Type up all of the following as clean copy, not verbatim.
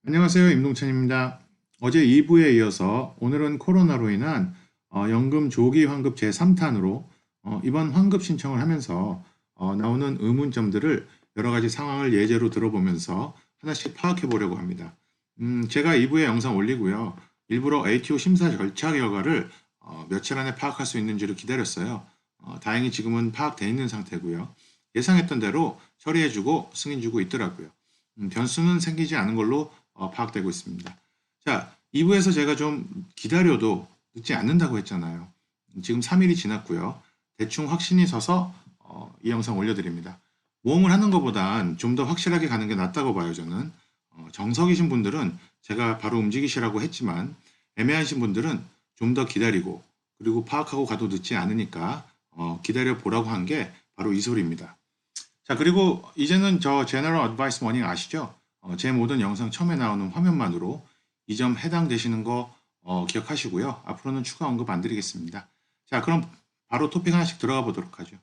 안녕하세요. 임동찬입니다. 어제 2부에 이어서 오늘은 코로나로 인한 연금 조기 환급 제3탄으로 이번 환급 신청을 하면서 나오는 의문점들을 여러 가지 상황을 예제로 들어보면서 하나씩 파악해 보려고 합니다. 제가 2부에 영상 올리고요. 일부러 ATO 심사 절차 결과를 며칠 안에 파악할 수 있는지를 기다렸어요. 다행히 지금은 파악되어 있는 상태고요. 예상했던 대로 처리해주고 승인주고 있더라고요. 변수는 생기지 않은 걸로 파악되고 있습니다. 자, 2부에서 제가 좀 기다려도 늦지 않는다고 했잖아요. 지금 3일이 지났고요. 대충 확신이 서서 이 영상 올려드립니다. 모험을 하는 것보단 좀 더 확실하게 가는 게 낫다고 봐요, 저는. 정석이신 분들은 제가 바로 움직이시라고 했지만 애매하신 분들은 좀 더 기다리고 그리고 파악하고 가도 늦지 않으니까 기다려 보라고 한 게 바로 이 소리입니다. 자, 그리고 이제는 저 제너럴 어드바이스 머닝 아시죠? 제 모든 영상 처음에 나오는 화면만으로 이 점 해당되시는 거 기억하시고요. 앞으로는 추가 언급 안 드리겠습니다. 자, 그럼 바로 토픽 하나씩 들어가 보도록 하죠.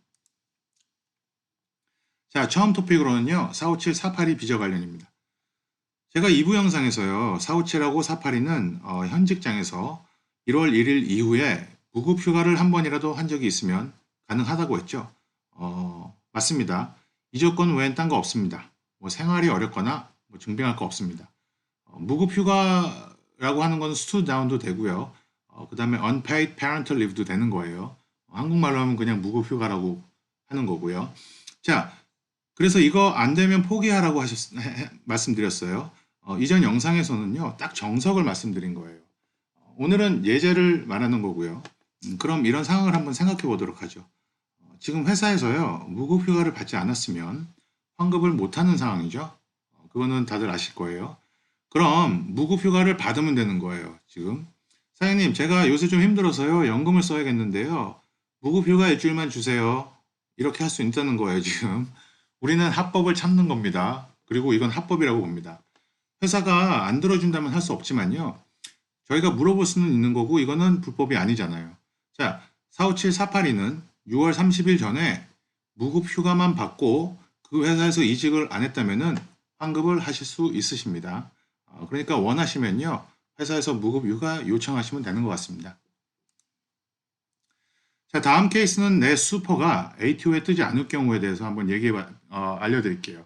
자, 처음 토픽으로는요. 457, 482 비자 관련입니다. 제가 2부 영상에서요. 457하고 482는 현 직장에서 1월 1일 이후에 무급 휴가를 한 번이라도 한 적이 있으면 가능하다고 했죠. 맞습니다. 이 조건 외엔 딴 거 없습니다. 뭐 생활이 어렵거나 뭐 증빙할 거 없습니다. 무급 휴가라고 하는 건 스튜다운도 되고요. 그 다음에 unpaid parental leave도 되는 거예요. 한국말로 하면 그냥 무급 휴가라고 하는 거고요. 자, 그래서 이거 안 되면 포기하라고 말씀드렸어요. 이전 영상에서는요, 딱 정석을 말씀드린 거예요. 오늘은 예제를 말하는 거고요. 그럼 이런 상황을 한번 생각해 보도록 하죠. 지금 회사에서요, 무급 휴가를 받지 않았으면 환급을 못하는 상황이죠. 그거는 다들 아실 거예요. 그럼 무급 휴가를 받으면 되는 거예요, 지금. 사장님, 제가 요새 좀 힘들어서요, 연금을 써야겠는데요. 무급 휴가 일주일만 주세요. 이렇게 할 수 있다는 거예요, 지금. 우리는 합법을 참는 겁니다. 그리고 이건 합법이라고 봅니다. 회사가 안 들어준다면 할 수 없지만요. 저희가 물어볼 수는 있는 거고, 이거는 불법이 아니잖아요. 자, 457, 482는 6월 30일 전에 무급 휴가만 받고 그 회사에서 이직을 안 했다면은 환급을 하실 수 있으십니다. 그러니까 원하시면요. 회사에서 무급 휴가 요청하시면 되는 것 같습니다. 자, 다음 케이스는 내 슈퍼가 ATO에 뜨지 않을 경우에 대해서 한번 알려드릴게요.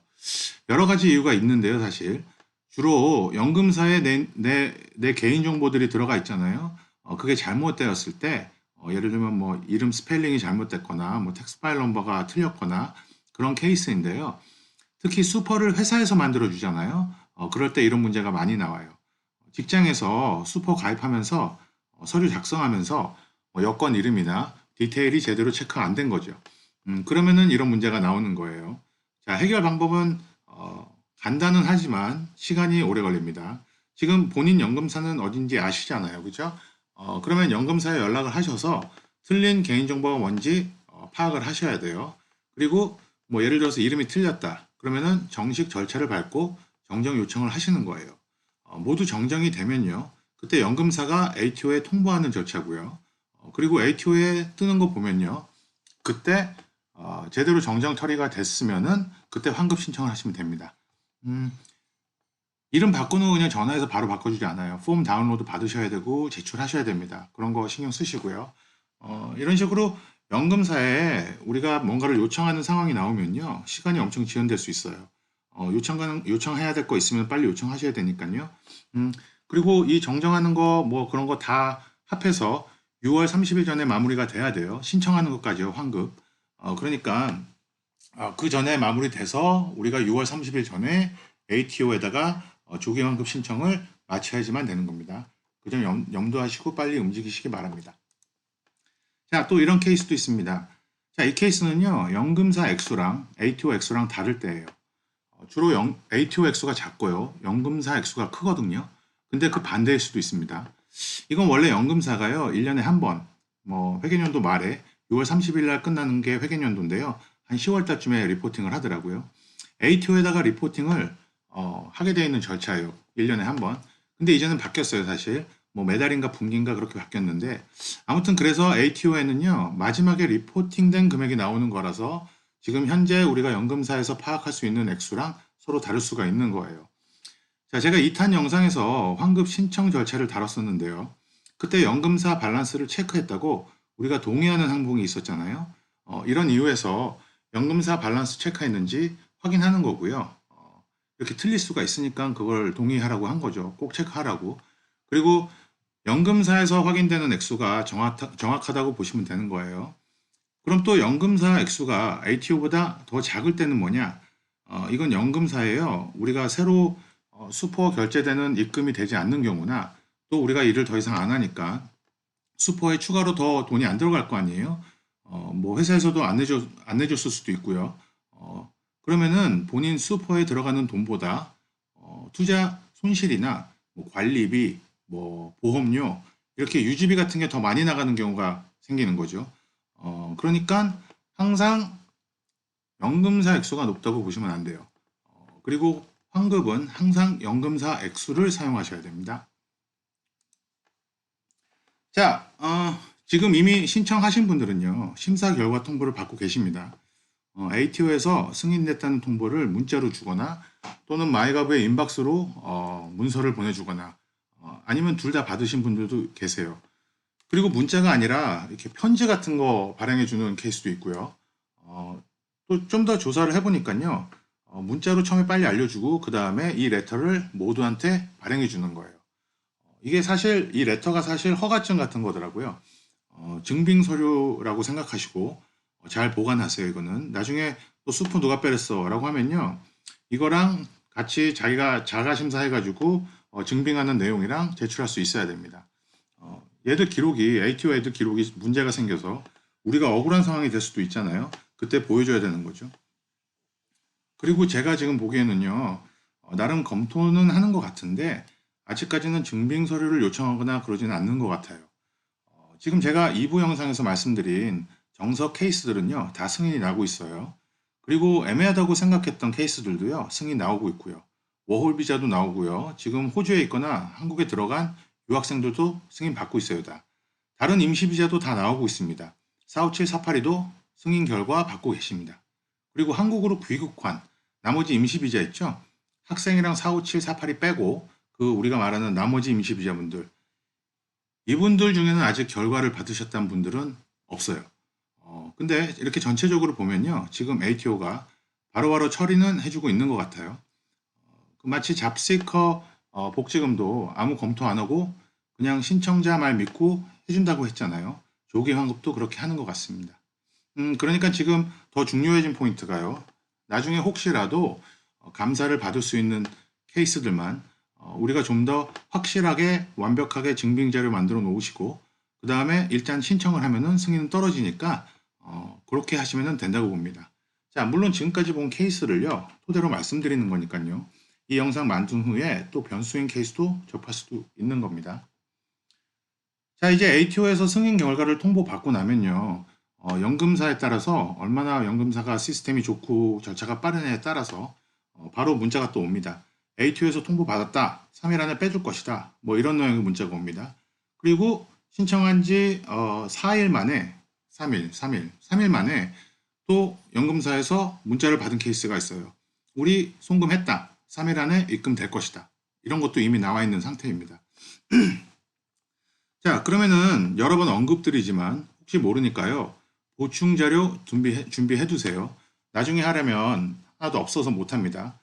여러 가지 이유가 있는데요, 사실. 주로 연금사에 내 개인 정보들이 들어가 있잖아요. 그게 잘못되었을 때, 예를 들면 뭐 이름 스펠링이 잘못됐거나, 뭐 텍스 파일 넘버가 틀렸거나 그런 케이스인데요. 특히 슈퍼를 회사에서 만들어 주잖아요. 그럴 때 이런 문제가 많이 나와요. 직장에서 슈퍼 가입하면서 서류 작성하면서 뭐 여권 이름이나 디테일이 제대로 체크 안 된 거죠. 그러면은 이런 문제가 나오는 거예요. 자, 해결 방법은 간단은 하지만 시간이 오래 걸립니다. 지금 본인 연금사는 어딘지 아시잖아요. 그죠? 그러면 연금사에 연락을 하셔서 틀린 개인정보가 뭔지 파악을 하셔야 돼요. 그리고 뭐 예를 들어서 이름이 틀렸다. 그러면은 정식 절차를 밟고 정정 요청을 하시는 거예요. 모두 정정이 되면요. 그때 연금사가 ATO에 통보하는 절차고요. 그리고 ATO에 뜨는 거 보면요. 그때 제대로 정정 처리가 됐으면은 그때 환급 신청을 하시면 됩니다. 음, 이름 바꾸는 거 그냥 전화해서 바로 바꿔주지 않아요. 폼 다운로드 받으셔야 되고 제출하셔야 됩니다. 그런 거 신경 쓰시고요. 이런 식으로 연금사에 우리가 뭔가를 요청하는 상황이 나오면요. 시간이 엄청 지연될 수 있어요. 요청해야 될 거 있으면 빨리 요청하셔야 되니까요. 그리고 이 정정하는 거 뭐 그런 거 다 합해서 6월 30일 전에 마무리가 돼야 돼요. 신청하는 것까지요, 환급. 그러니까 그 전에 마무리돼서 우리가 6월 30일 전에 ATO에다가 조기 환급 신청을 마쳐야지만 되는 겁니다. 그 점 염두하시고 빨리 움직이시기 바랍니다. 자, 또 이런 케이스도 있습니다. 자, 이 케이스는요, 연금사 액수랑 ATO 액수랑 다를 때예요. 주로 ATO 액수가 작고요, 연금사 액수가 크거든요. 근데 그 반대일 수도 있습니다. 이건 원래 연금사가요, 1년에 한 번, 뭐 회계연도 말에 6월 30일 날 끝나는 게 회계연도인데요. 한 10월 달쯤에 리포팅을 하더라고요. ATO에다가 리포팅을 하게 되어 있는 절차예요. 1년에 한 번. 근데 이제는 바뀌었어요, 사실. 뭐 매달인가 분기인가 그렇게 바뀌었는데 아무튼 그래서 ATO에는요. 마지막에 리포팅된 금액이 나오는 거라서 지금 현재 우리가 연금사에서 파악할 수 있는 액수랑 서로 다를 수가 있는 거예요. 자, 제가 2탄 영상에서 환급 신청 절차를 다뤘었는데요. 그때 연금사 밸런스를 체크했다고 우리가 동의하는 항목이 있었잖아요. 이런 이유에서 연금사 밸런스 체크했는지 확인하는 거고요. 이렇게 틀릴 수가 있으니까 그걸 동의하라고 한 거죠. 꼭 체크하라고. 그리고 연금사에서 확인되는 액수가 정확하다고 보시면 되는 거예요. 그럼 또 연금사 액수가 ATO보다 더 작을 때는 뭐냐? 이건 연금사예요. 우리가 새로 수포 결제되는 입금이 되지 않는 경우나 또 우리가 일을 더 이상 안 하니까 수포에 추가로 더 돈이 안 들어갈 거 아니에요. 뭐 회사에서도 안 내줬을 수도 있고요. 그러면은 본인 수포에 들어가는 돈보다 투자 손실이나 뭐 관리비, 뭐 보험료 이렇게 유지비 같은 게 더 많이 나가는 경우가 생기는 거죠. 그러니까 항상 연금사 액수가 높다고 보시면 안 돼요. 그리고 환급은 항상 연금사 액수를 사용하셔야 됩니다. 자, 지금 이미 신청하신 분들은요, 심사 결과 통보를 받고 계십니다. ATO에서 승인됐다는 통보를 문자로 주거나 또는 마이가브의 인박스로 문서를 보내주거나 아니면 둘 다 받으신 분들도 계세요. 그리고 문자가 아니라 이렇게 편지 같은 거 발행해 주는 케이스도 있고요. 또 좀 더 조사를 해보니까요. 문자로 처음에 빨리 알려주고 그 다음에 이 레터를 모두한테 발행해 주는 거예요. 이게 사실 이 레터가 사실 허가증 같은 거더라고요. 증빙 서류라고 생각하시고 잘 보관하세요. 이거는 나중에 또 수프 누가 빼랬어라고 하면요. 이거랑 같이 자기가 자가 심사해가지고 증빙하는 내용이랑 제출할 수 있어야 됩니다. 얘들 기록이 ATO 애들 기록이 문제가 생겨서 우리가 억울한 상황이 될 수도 있잖아요. 그때 보여줘야 되는 거죠. 그리고 제가 지금 보기에는요. 나름 검토는 하는 것 같은데 아직까지는 증빙 서류를 요청하거나 그러지는 않는 것 같아요. 지금 제가 2부 영상에서 말씀드린 정석 케이스들은요. 다 승인이 나고 있어요. 그리고 애매하다고 생각했던 케이스들도요. 승인 나오고 있고요. 워홀 비자도 나오고요. 지금 호주에 있거나 한국에 들어간 유학생들도 승인 받고 있어요. 다른 임시 비자도 다 나오고 있습니다. 45748이도 승인 결과 받고 계십니다. 그리고 한국으로 귀국한 나머지 임시 비자 있죠? 학생이랑 45748이 빼고 그 우리가 말하는 나머지 임시 비자분들 이분들 중에는 아직 결과를 받으셨다는 분들은 없어요. 근데 이렇게 전체적으로 보면요. 지금 ATO가 바로바로 처리는 해주고 있는 것 같아요. 마치 잡시커 복지금도 아무 검토 안 하고 그냥 신청자 말 믿고 해준다고 했잖아요. 조기 환급도 그렇게 하는 것 같습니다. 그러니까 지금 더 중요해진 포인트가요. 나중에 혹시라도 감사를 받을 수 있는 케이스들만 우리가 좀 더 확실하게 완벽하게 증빙 자료 만들어 놓으시고 그 다음에 일단 신청을 하면은 승인은 떨어지니까 그렇게 하시면 된다고 봅니다. 자, 물론 지금까지 본 케이스를요 토대로 말씀드리는 거니까요. 이 영상 만든 후에 또 변수인 케이스도 접할 수도 있는 겁니다. 자, 이제 ATO에서 승인 결과를 통보받고 나면요. 연금사에 따라서 얼마나 연금사가 시스템이 좋고 절차가 빠르냐에 따라서 바로 문자가 또 옵니다. ATO에서 통보받았다. 3일 안에 빼줄 것이다. 뭐 이런 내용의 문자가 옵니다. 그리고 신청한 지 4일 만에 3일 만에 또 연금사에서 문자를 받은 케이스가 있어요. 우리 송금했다. 3일 안에 입금될 것이다. 이런 것도 이미 나와 있는 상태입니다. 자, 그러면은 여러 번 언급드리지만 혹시 모르니까요. 보충 자료 준비해 두세요. 나중에 하려면 하나도 없어서 못합니다.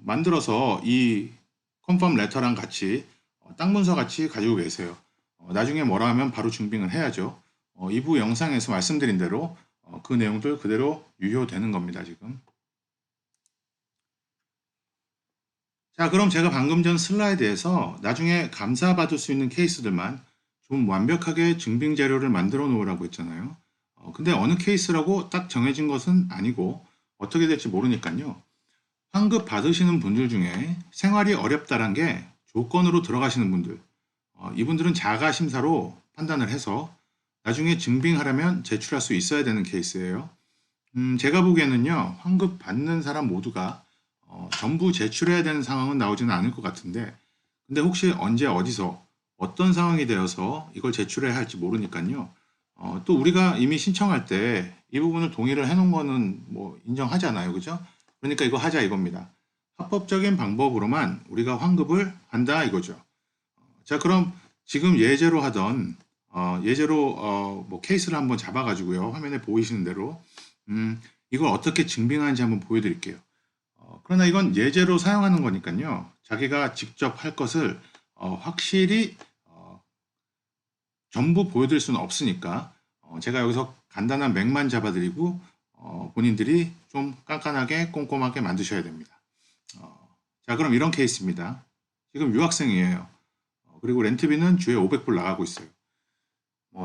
만들어서 이 컨펌 레터랑 같이 땅 문서 같이 가지고 계세요. 나중에 뭐라 하면 바로 증빙을 해야죠. 2부 영상에서 말씀드린 대로 그 내용들 그대로 유효되는 겁니다, 지금. 자, 그럼 제가 방금 전 슬라이드에서 나중에 감사받을 수 있는 케이스들만 좀 완벽하게 증빙 자료를 만들어 놓으라고 했잖아요. 근데 어느 케이스라고 딱 정해진 것은 아니고 어떻게 될지 모르니까요. 환급 받으시는 분들 중에 생활이 어렵다란 게 조건으로 들어가시는 분들, 이분들은 자가 심사로 판단을 해서 나중에 증빙하려면 제출할 수 있어야 되는 케이스예요. 제가 보기에는요, 환급 받는 사람 모두가 전부 제출해야 되는 상황은 나오지는 않을 것 같은데, 근데 혹시 언제 어디서 어떤 상황이 되어서 이걸 제출해야 할지 모르니까요. 또 우리가 이미 신청할 때 이 부분을 동의를 해놓은 거는 뭐 인정하잖아요, 그죠? 그러니까 이거 하자 이겁니다. 합법적인 방법으로만 우리가 환급을 한다 이거죠. 자, 그럼 지금 예제로 하던 뭐 케이스를 한번 잡아가지고요. 화면에 보이시는 대로 이걸 어떻게 증빙하는지 한번 보여드릴게요. 그러나 이건 예제로 사용하는 거니까요. 자기가 직접 할 것을 확실히 전부 보여드릴 수는 없으니까 제가 여기서 간단한 맥만 잡아드리고 본인들이 좀 깐깐하게 꼼꼼하게 만드셔야 됩니다. 자, 그럼 이런 케이스입니다. 지금 유학생이에요. 그리고 렌트비는 주에 500불 나가고 있어요.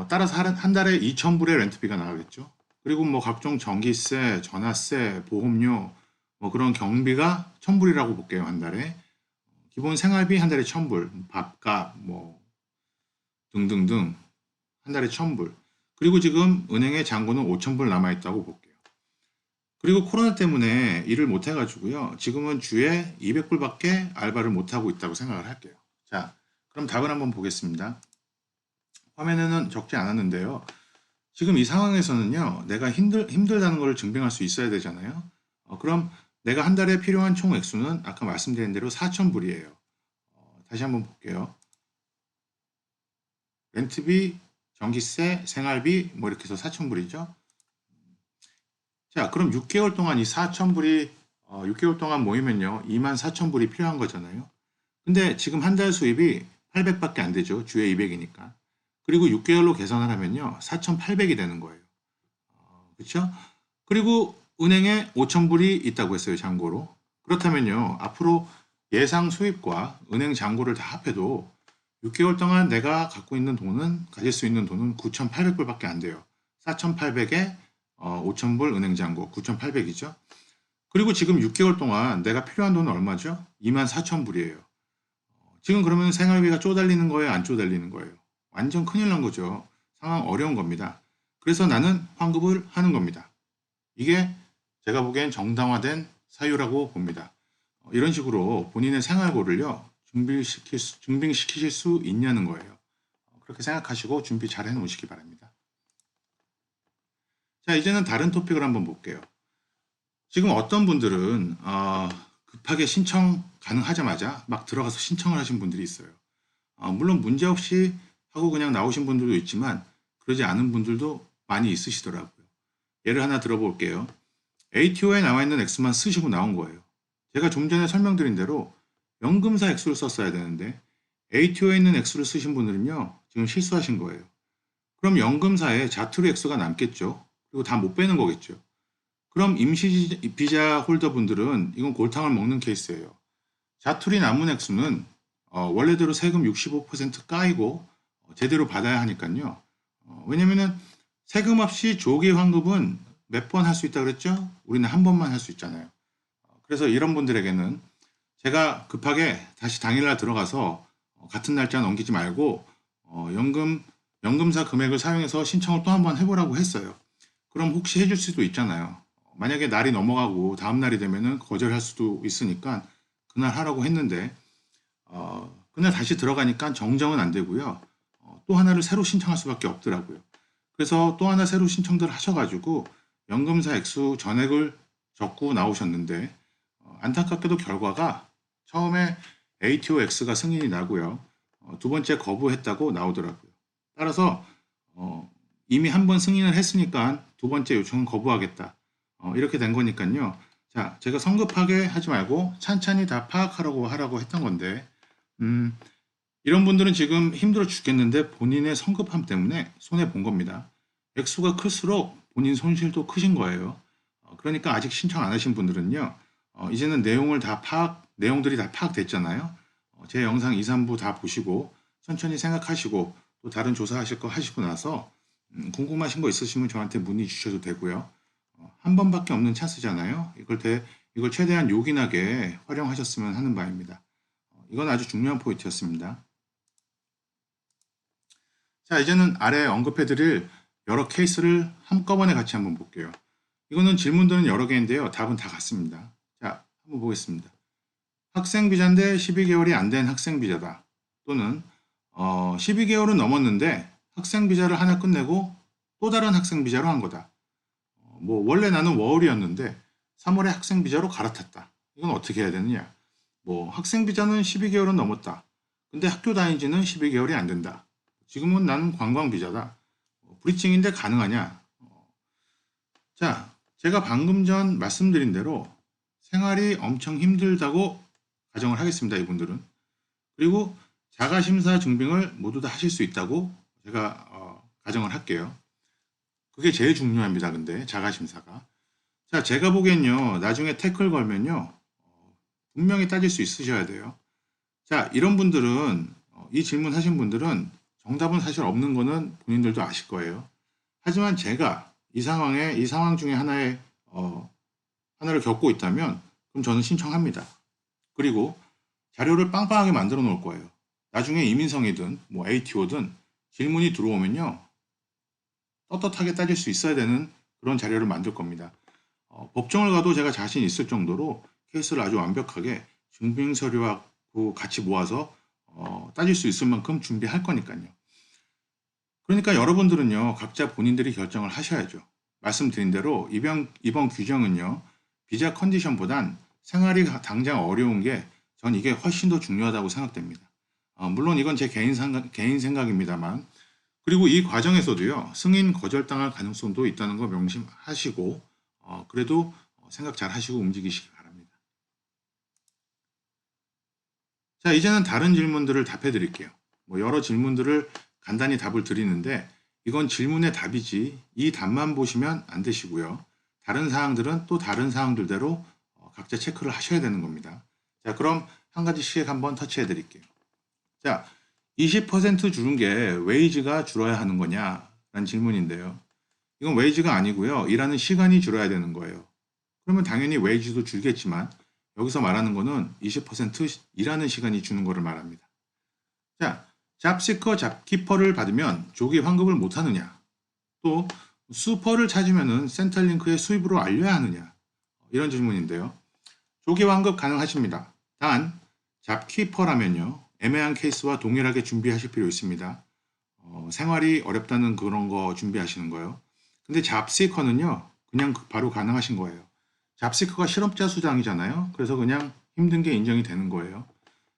따라서 한 달에 2,000불의 렌트비가 나가겠죠. 그리고 뭐 각종 전기세, 전화세, 보험료, 뭐 그런 경비가 1,000불이라고 볼게요. 한 달에. 기본 생활비 한 달에 1,000불, 밥값, 뭐 등등등 한 달에 1,000불. 그리고 지금 은행에 잔고는 5,000불 남아있다고 볼게요. 그리고 코로나 때문에 일을 못 해가지고요. 지금은 주에 200불밖에 알바를 못 하고 있다고 생각을 할게요. 자, 그럼 답을 한번 보겠습니다. 화면에는 적지 않았는데요. 지금 이 상황에서는요, 내가 힘들다는 걸 증명할 수 있어야 되잖아요. 그럼 내가 한 달에 필요한 총 액수는 아까 말씀드린 대로 4,000불이에요. 다시 한번 볼게요. 렌트비, 전기세, 생활비, 뭐 이렇게 해서 4,000불이죠. 자, 그럼 6개월 동안 이 4,000불이 6개월 동안 모이면요, 24,000불이 필요한 거잖아요. 근데 지금 한 달 수입이 800밖에 안 되죠. 주에 200이니까. 그리고 6개월로 계산을 하면요, 4,800이 되는 거예요. 그렇죠? 그리고 은행에 5,000불이 있다고 했어요, 잔고로. 그렇다면요, 앞으로 예상 수입과 은행 잔고를 다 합해도 6개월 동안 내가 가질 수 있는 돈은 9,800불밖에 안 돼요. 4,800에 5,000불 은행 잔고, 9,800이죠. 그리고 지금 6개월 동안 내가 필요한 돈은 얼마죠? 24,000불이에요. 지금 그러면 생활비가 쪼달리는 거예요? 안 쪼달리는 거예요? 완전 큰일 난 거죠. 상황 어려운 겁니다. 그래서 나는 환급을 하는 겁니다. 이게 제가 보기엔 정당화된 사유라고 봅니다. 이런 식으로 본인의 생활고를요, 증빙시키실 수 있냐는 거예요. 그렇게 생각하시고 준비 잘 해놓으시기 바랍니다. 자, 이제는 다른 토픽을 한번 볼게요. 지금 어떤 분들은 급하게 신청 가능하자마자 막 들어가서 신청을 하신 분들이 있어요. 물론 문제없이 하고 그냥 나오신 분들도 있지만 그러지 않은 분들도 많이 있으시더라고요. 예를 하나 들어볼게요. ATO에 나와 있는 액수만 쓰시고 나온 거예요. 제가 좀 전에 설명드린 대로 연금사 액수를 썼어야 되는데 ATO에 있는 액수를 쓰신 분들은요, 지금 실수하신 거예요. 그럼 연금사에 자투리 액수가 남겠죠. 그리고 다 못 빼는 거겠죠. 그럼 임시 비자 홀더 분들은 이건 골탕을 먹는 케이스예요. 자투리 남은 액수는 원래대로 세금 65% 까이고 제대로 받아야 하니까요. 왜냐면은 세금 없이 조기 환급은 몇 번 할 수 있다 그랬죠? 우리는 한 번만 할 수 있잖아요. 그래서 이런 분들에게는 제가 급하게 다시 당일날 들어가서 같은 날짜 넘기지 말고 연금사 금액을 사용해서 신청을 또 한번 해보라고 했어요. 그럼 혹시 해줄 수도 있잖아요. 만약에 날이 넘어가고 다음 날이 되면은 거절할 수도 있으니까 그날 하라고 했는데 그날 다시 들어가니까 정정은 안 되고요. 또 하나를 새로 신청할 수밖에 없더라고요. 그래서 또 하나 새로 신청들 하셔가지고 연금사 액수 전액을 적고 나오셨는데 안타깝게도 결과가 처음에 ATOX가 승인이 나고요. 두 번째 거부했다고 나오더라고요. 따라서 이미 한 번 승인을 했으니까 두 번째 요청은 거부하겠다. 이렇게 된 거니까요. 자, 제가 성급하게 하지 말고 찬찬히 다 하라고 했던 건데 이런 분들은 지금 힘들어 죽겠는데 본인의 성급함 때문에 손해 본 겁니다. 액수가 클수록 본인 손실도 크신 거예요. 그러니까 아직 신청 안 하신 분들은요. 이제는 내용들이 다 파악됐잖아요. 제 영상 2, 3부 다 보시고 천천히 생각하시고 또 다른 조사하실 거 하시고 나서 궁금하신 거 있으시면 저한테 문의 주셔도 되고요. 한 번밖에 없는 찬스잖아요. 이걸 최대한 요긴하게 활용하셨으면 하는 바입니다. 이건 아주 중요한 포인트였습니다. 자, 이제는 아래 언급해드릴 여러 케이스를 한꺼번에 같이 한번 볼게요. 이거는 질문들은 여러 개인데요. 답은 다 같습니다. 자, 한번 보겠습니다. 학생비자인데 12개월이 안 된 학생비자다. 또는 12개월은 넘었는데 학생비자를 하나 끝내고 또 다른 학생비자로 한 거다. 원래 나는 워홀이었는데 3월에 학생비자로 갈아탔다. 이건 어떻게 해야 되느냐? 뭐 학생 비자는 12개월은 넘었다. 근데 학교 다닌 지는 12개월이 안 된다. 지금은 나는 관광 비자다. 브리칭인데 가능하냐? 자, 제가 방금 전 말씀드린 대로 생활이 엄청 힘들다고 가정을 하겠습니다. 이분들은. 그리고 자가심사 증빙을 모두 다 하실 수 있다고 제가 가정을 할게요. 그게 제일 중요합니다. 근데 자가심사가. 자, 제가 보기엔요. 나중에 태클 걸면요. 분명히 따질 수 있으셔야 돼요. 자, 이런 분들은 이 질문 하신 분들은 정답은 사실 없는 거는 본인들도 아실 거예요. 하지만 제가 이 상황 중에 하나를 겪고 있다면 그럼 저는 신청합니다. 그리고 자료를 빵빵하게 만들어 놓을 거예요. 나중에 이민성이든 뭐 ATO든 질문이 들어오면요. 떳떳하게 따질 수 있어야 되는 그런 자료를 만들 겁니다. 법정을 가도 제가 자신 있을 정도로 케이스를 아주 완벽하게 증빙 서류하고 같이 모아서 따질 수 있을 만큼 준비할 거니까요. 그러니까 여러분들은요, 각자 본인들이 결정을 하셔야죠. 말씀드린 대로 이번 규정은요, 비자 컨디션보단 생활이 당장 어려운 게 전 이게 훨씬 더 중요하다고 생각됩니다. 물론 이건 제 개인 생각입니다만, 그리고 이 과정에서도요, 승인 거절당할 가능성도 있다는 거 명심하시고, 그래도 생각 잘 하시고 움직이시기 바랍니다. 자, 이제는 다른 질문들을 답해 드릴게요. 뭐 여러 질문들을 간단히 답을 드리는데, 이건 질문의 답이지, 이 답만 보시면 안 되시고요. 다른 사항들은 또 다른 사항들대로 각자 체크를 하셔야 되는 겁니다. 자, 그럼 한 가지씩 한번 터치해 드릴게요. 자, 20% 줄은 게 웨이지가 줄어야 하는 거냐라는 질문인데요. 이건 웨이지가 아니고요. 일하는 시간이 줄어야 되는 거예요. 그러면 당연히 웨이지도 줄겠지만 여기서 말하는 거는 20% 일하는 시간이 주는 거를 말합니다. 자, 잡시커 잡키퍼를 받으면 조기 환급을 못 하느냐? 또 수퍼를 찾으면은 센터링크의 수입으로 알려야 하느냐? 이런 질문인데요. 조기 환급 가능하십니다. 단 잡키퍼라면요. 애매한 케이스와 동일하게 준비하실 필요 있습니다. 생활이 어렵다는 그런 거 준비하시는 거예요. 근데 잡시커는요. 그냥 바로 가능하신 거예요. 잡시커가 실업자 수당이잖아요. 그래서 그냥 힘든 게 인정이 되는 거예요.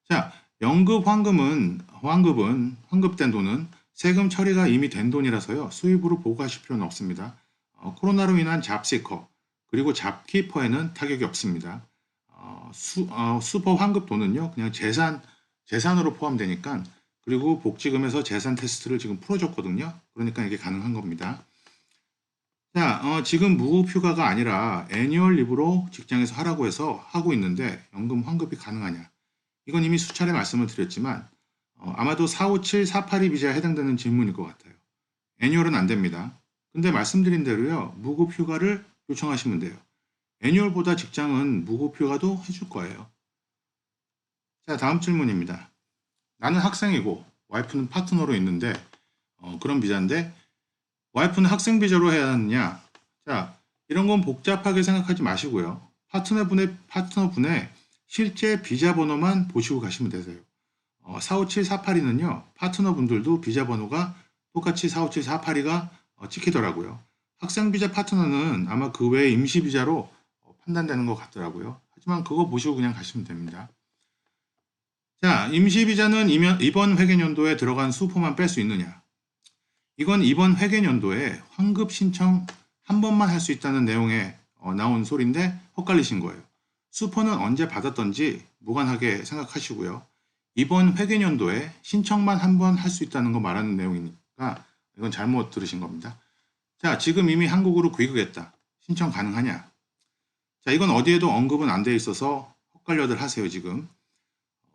자, 연급 환급된 돈은 세금 처리가 이미 된 돈이라서요. 수입으로 보고하실 필요는 없습니다. 코로나로 인한 잡시커 그리고 잡키퍼에는 타격이 없습니다. 슈퍼 환급 돈은요, 그냥 재산으로 포함되니까, 그리고 복지금에서 재산 테스트를 지금 풀어줬거든요. 그러니까 이게 가능한 겁니다. 자, 지금 무급 휴가가 아니라 애니얼 리브로 직장에서 하라고 해서 하고 있는데 연금 환급이 가능하냐? 이건 이미 수차례 말씀을 드렸지만, 아마도 457, 482 비자에 해당되는 질문일 것 같아요. 애니얼은 안 됩니다. 근데 말씀드린 대로요, 무급 휴가를 요청하시면 돼요. 애니얼보다 직장은 무급 휴가도 해줄 거예요. 자, 다음 질문입니다. 나는 학생이고 와이프는 파트너로 있는데 그런 비자인데 와이프는 학생 비자로 해야 하느냐? 자, 이런 건 복잡하게 생각하지 마시고요. 파트너분의 실제 비자 번호만 보시고 가시면 되세요. 457, 482는요. 파트너분들도 비자 번호가 똑같이 457, 482가 찍히더라고요. 학생 비자 파트너는 아마 그 외에 임시 비자로 판단되는 것 같더라고요. 하지만 그거 보시고 그냥 가시면 됩니다. 자, 임시 비자는 이번 회계연도에 들어간 수포만 뺄 수 있느냐? 이건 이번 회계연도에 환급 신청 한 번만 할 수 있다는 내용에 나온 소리인데 헛갈리신 거예요. 수포는 언제 받았던지 무관하게 생각하시고요. 이번 회계연도에 신청만 한 번 할 수 있다는 거 말하는 내용이니까 이건 잘못 들으신 겁니다. 자, 지금 이미 한국으로 귀국했다. 신청 가능하냐? 자, 이건 어디에도 언급은 안 돼 있어서 헛갈려들 하세요, 지금.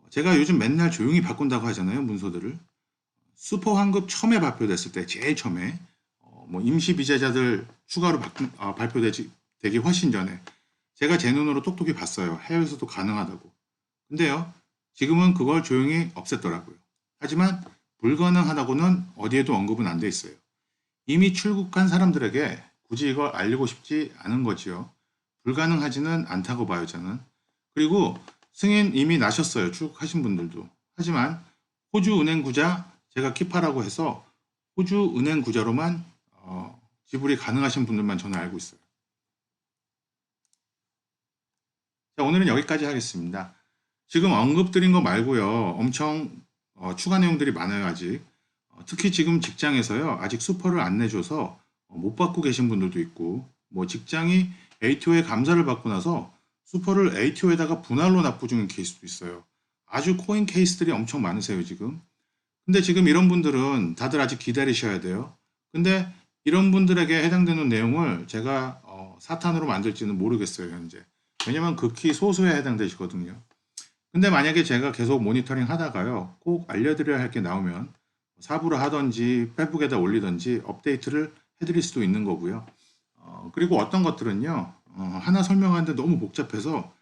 제가 요즘 맨날 조용히 바꾼다고 하잖아요, 문서들을. 슈퍼 환급 처음에 발표됐을 때, 제일 처음에, 뭐 임시 비자자들 추가로 발표되기 훨씬 전에 제가 제 눈으로 똑똑히 봤어요. 해외에서도 가능하다고. 근데요, 지금은 그걸 조용히 없앴더라고요. 하지만 불가능하다고는 어디에도 언급은 안 돼 있어요. 이미 출국한 사람들에게 굳이 이걸 알리고 싶지 않은 거지요. 불가능하지는 않다고 봐요, 저는. 그리고 승인 이미 나셨어요, 출국하신 분들도. 하지만 호주 은행 구자 제가 키파라고 해서 호주 은행 구자로만 지불이 가능하신 분들만 저는 알고 있어요. 자, 오늘은 여기까지 하겠습니다. 지금 언급드린 거 말고요. 엄청 추가 내용들이 많아요, 아직. 특히 지금 직장에서요. 아직 수퍼를 안 내줘서 못 받고 계신 분들도 있고, 뭐 직장이 ATO에 감사를 받고 나서 수퍼를 ATO에다가 분할로 납부 중인 케이스도 있어요. 아주 코인 케이스들이 엄청 많으세요, 지금. 근데 지금 이런 분들은 다들 아직 기다리셔야 돼요. 근데 이런 분들에게 해당되는 내용을 제가 사탄으로 만들지는 모르겠어요, 현재. 왜냐면 극히 소수에 해당되시거든요. 근데 만약에 제가 계속 모니터링 하다가요, 꼭 알려드려야 할 게 나오면 사부를 하던지 페북에다 올리던지 업데이트를 해드릴 수도 있는 거고요. 그리고 어떤 것들은요, 하나 설명하는데 너무 복잡해서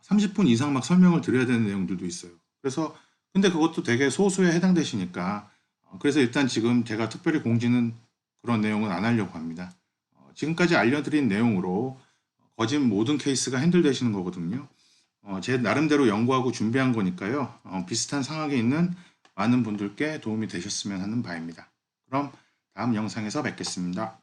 30분 이상 막 설명을 드려야 되는 내용들도 있어요. 그래서 근데 그것도 되게 소수에 해당되시니까 그래서 일단 지금 제가 특별히 공지는 그런 내용은 안 하려고 합니다. 지금까지 알려드린 내용으로 거진 모든 케이스가 핸들되시는 거거든요. 제 나름대로 연구하고 준비한 거니까요. 비슷한 상황에 있는 많은 분들께 도움이 되셨으면 하는 바입니다. 그럼 다음 영상에서 뵙겠습니다.